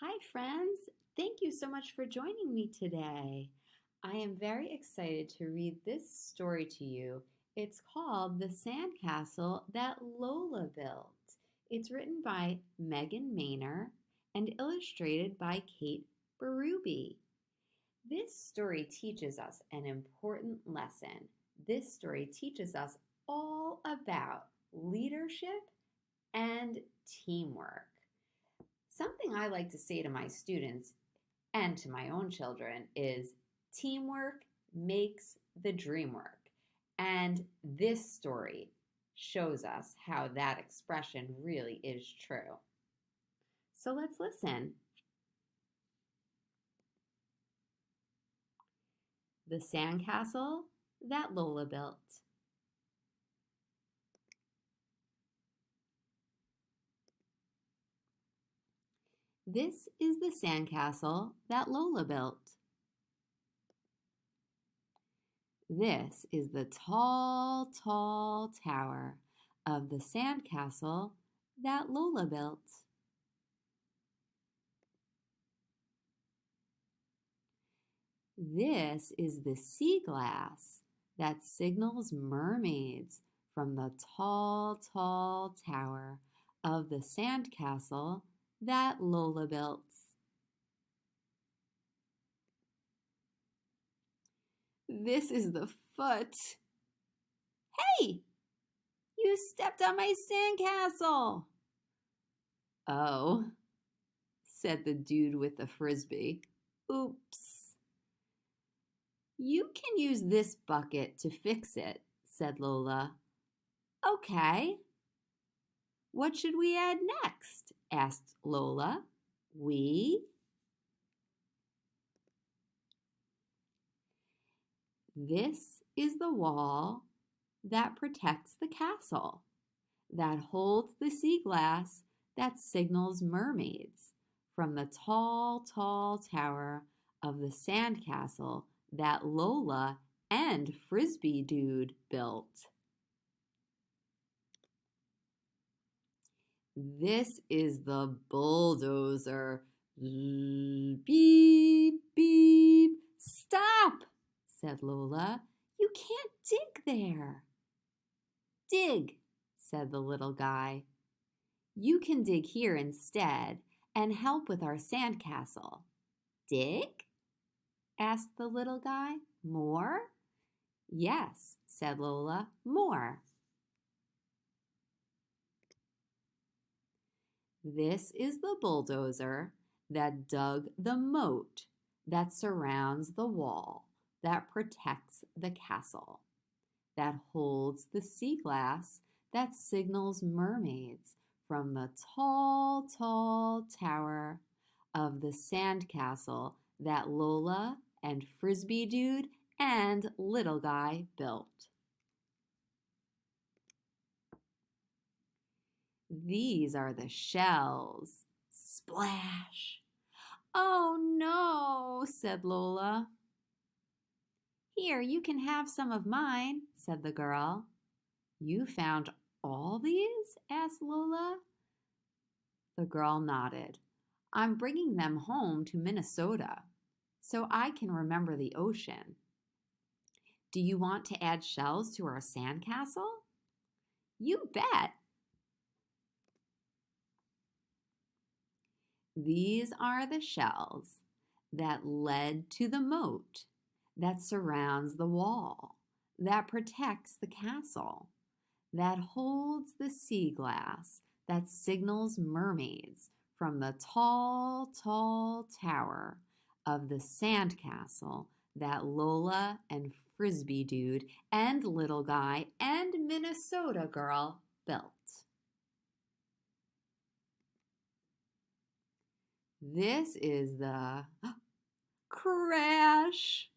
Hi, friends. Thank you so much for joining me today. I am very excited to read this story to you. It's called The Sandcastle That Lola Built. It's written by Maynor and illustrated by Kate Berube. This story teaches us an important lesson. This story teaches us all about leadership and teamwork. Something I like to say to my students and to my own children is teamwork makes the dream work. And this story shows us how that expression really is true. So let's listen. The Sandcastle That Lola Built. This is the sandcastle that Lola built. This is the tall, tall tower of the sandcastle that Lola built. This is the sea glass that signals mermaids from the tall, tall tower of the sandcastle that Lola built. This is the foot. Hey! You stepped on my sandcastle! Oh, said the dude with the frisbee. Oops. You can use this bucket to fix it, said Lola. Okay. What should we add next? Asked Lola. This is the wall that protects the castle, that holds the sea glass that signals mermaids from the tall, tall tower of the sandcastle that Lola and Frisbee Dude built. This is the bulldozer. Beep, beep. Stop, said Lola. You can't dig there. Dig, said the little guy. You can dig here instead and help with our sandcastle. Dig? Asked the little guy. More? Yes, said Lola, more. This is the bulldozer that dug the moat that surrounds the wall that protects the castle, that holds the sea glass that signals mermaids from the tall, tall tower of the sandcastle that Lola and Frisbee Dude and Little Guy built. These are the shells. Splash! Oh no, said Lola. Here, you can have some of mine, said the girl. You found all these? Asked Lola. The girl nodded. I'm bringing them home to Minnesota so I can remember the ocean. Do you want to add shells to our sandcastle? You bet. These are the shells that led to the moat that surrounds the wall, that protects the castle, that holds the sea glass that signals mermaids from the tall, tall tower of the sandcastle that Lola and Frisbee Dude and Little Guy and Minnesota Girl built. This is the crash.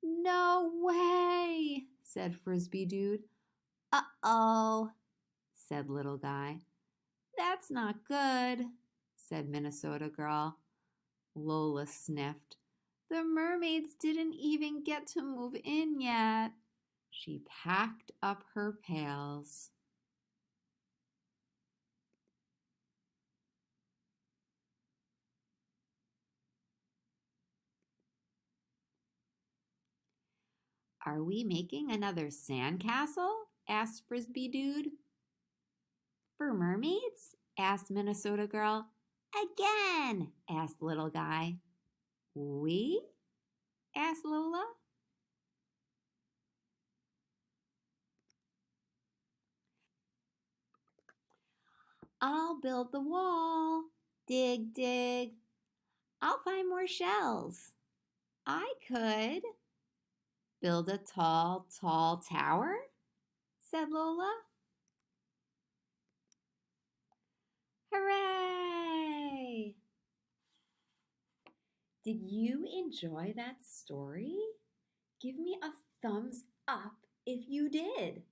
No way, said Frisbee Dude. Uh-oh, said Little Guy. That's not good, said Minnesota Girl. Lola sniffed. The mermaids didn't even get to move in yet. She packed up her pails. Are we making another sandcastle? Asked Frisbee Dude. For mermaids? Asked Minnesota Girl. Again, asked Little Guy. We? Asked Lola. I'll build the wall. Dig, dig. I'll find more shells. I could build a tall, tall tower, said Lola. Hooray! Did you enjoy that story? Give me a thumbs up if you did.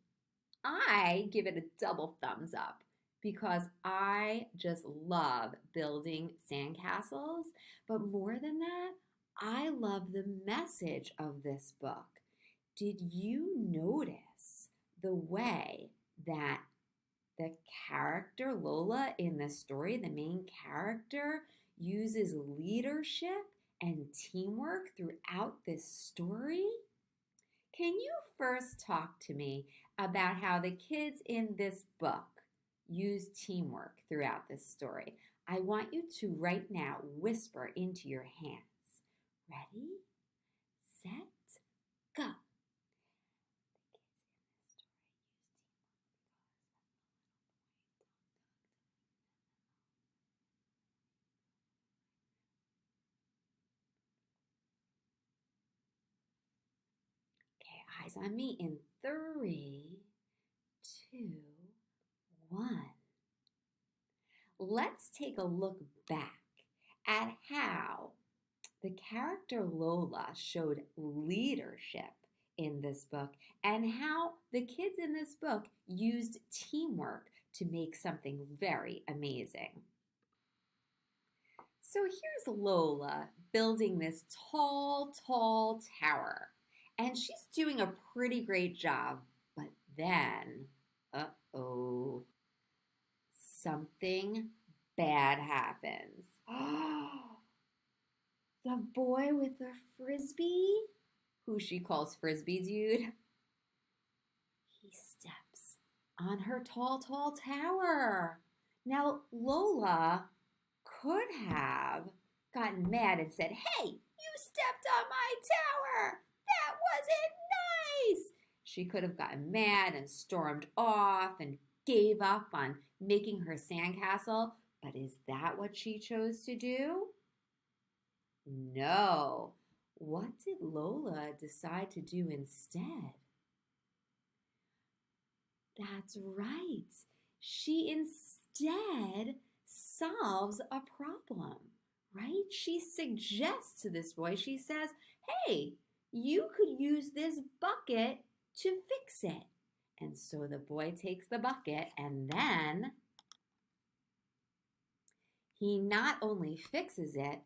I give it a double thumbs up because I just love building sandcastles. But more than that, I love the message of this book. Did you notice the way that the character Lola in the story, the main character, uses leadership and teamwork throughout this story? Can you first talk to me about how the kids in this book use teamwork throughout this story? I want you to right now whisper into your hands. Ready, set, go. Okay, eyes on me in 3, 2, 1. Let's take a look back at how the character Lola showed leadership in this book and how the kids in this book used teamwork to make something very amazing. So here's Lola building this tall, tall tower, and she's doing a pretty great job, but then, something bad happens. The boy with the frisbee, who she calls Frisbee Dude, he steps on her tall, tall tower. Now, Lola could have gotten mad and said, "Hey, you stepped on my tower. That wasn't nice." She could have gotten mad and stormed off and gave up on making her sandcastle. But is that what she chose to do? No. What did Lola decide to do instead? That's right. She instead solves a problem, right? She suggests to this boy, she says, "Hey, you could use this bucket to fix it." And so the boy takes the bucket and then he not only fixes it,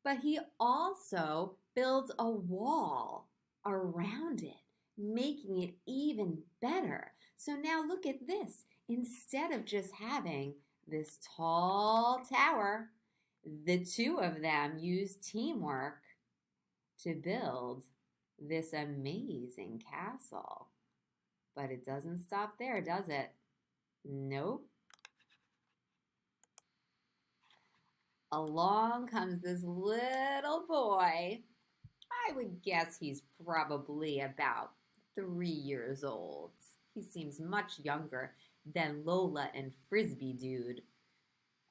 but he also builds a wall around it, making it even better. So now look at this. Instead of just having this tall tower, the two of them use teamwork to build this amazing castle. But it doesn't stop there, does it? Nope. Along comes this little boy. I would guess he's probably about 3 years old. He seems much younger than Lola and Frisbee Dude.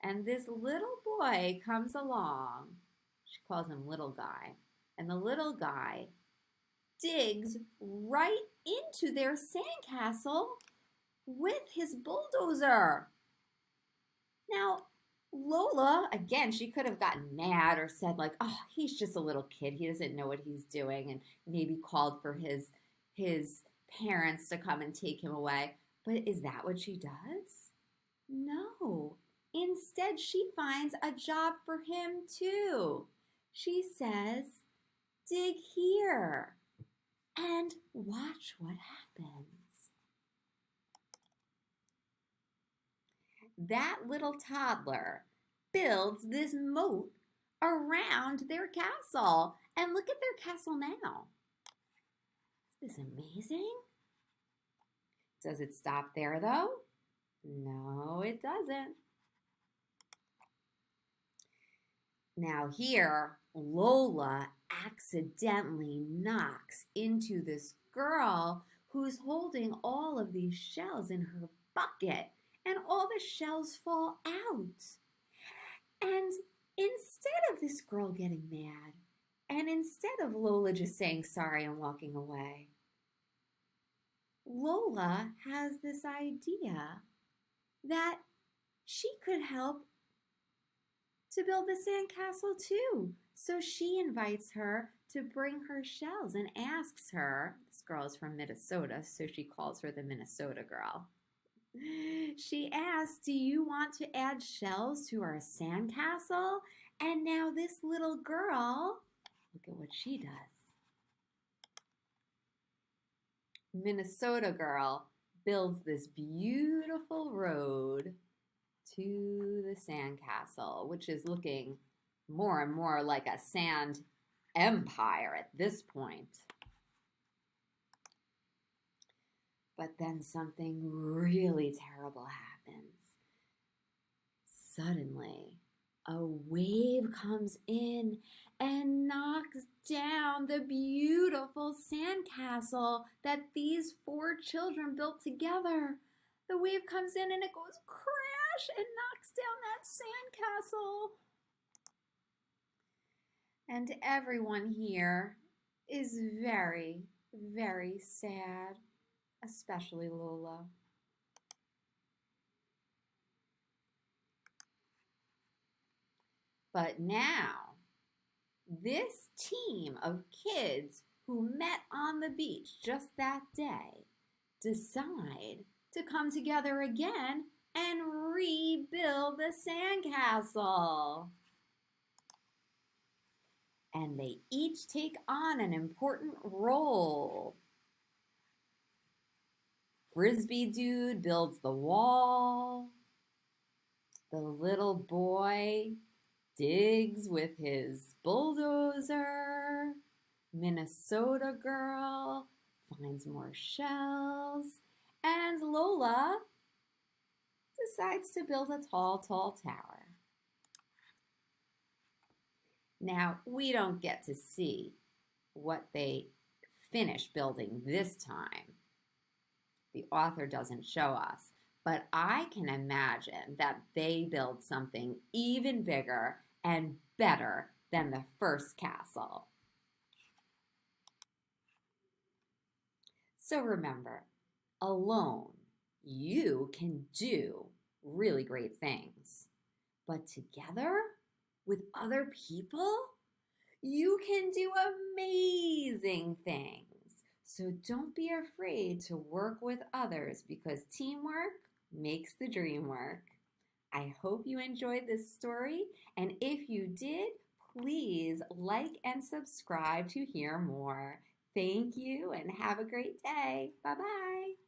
And this little boy comes along. She calls him Little Guy. And the little guy digs right into their sandcastle with his bulldozer. Now, Lola, again, she could have gotten mad or said like, "Oh, he's just a little kid. He doesn't know what he's doing," and maybe called for his parents to come and take him away. But is that what she does? No. Instead, she finds a job for him too. She says, "Dig here and watch what happens." That little toddler builds this moat around their castle. And look at their castle now. is amazing. Does it stop there, though? No, it doesn't. Now here, Lola accidentally knocks into this girl who's holding all of these shells in her bucket, and all the shells fall out. And instead of this girl getting mad, and instead of Lola just saying sorry and walking away, Lola has this idea that she could help to build the sandcastle too. So she invites her to bring her shells and asks her, this girl is from Minnesota, so she calls her the Minnesota girl. She asks, do you want to add shells to our sandcastle? And now this little girl, look at what she does. Minnesota girl builds this beautiful road to the sandcastle, which is looking more and more like a sand empire at this point. But then something really terrible happens. Suddenly, a wave comes in and knocks down the beautiful sandcastle that these 4 children built together. The wave comes in and it goes crash and knocks down that sandcastle. And everyone here is very, very sad, especially Lola. But now, this team of kids who met on the beach just that day decide to come together again and rebuild the sandcastle. And they each take on an important role. Frisbee dude builds the wall. The little boy digs with his bulldozer. Minnesota girl finds more shells. And Lola decides to build a tall, tall tower. Now, we don't get to see what they finish building this time. The author doesn't show us, but I can imagine that they build something even bigger and better than the first castle. So remember, alone, you can do really great things. But together, with other people, you can do amazing things. So don't be afraid to work with others because teamwork makes the dream work. I hope you enjoyed this story, and if you did, please like and subscribe to hear more. Thank you and have a great day. Bye-bye.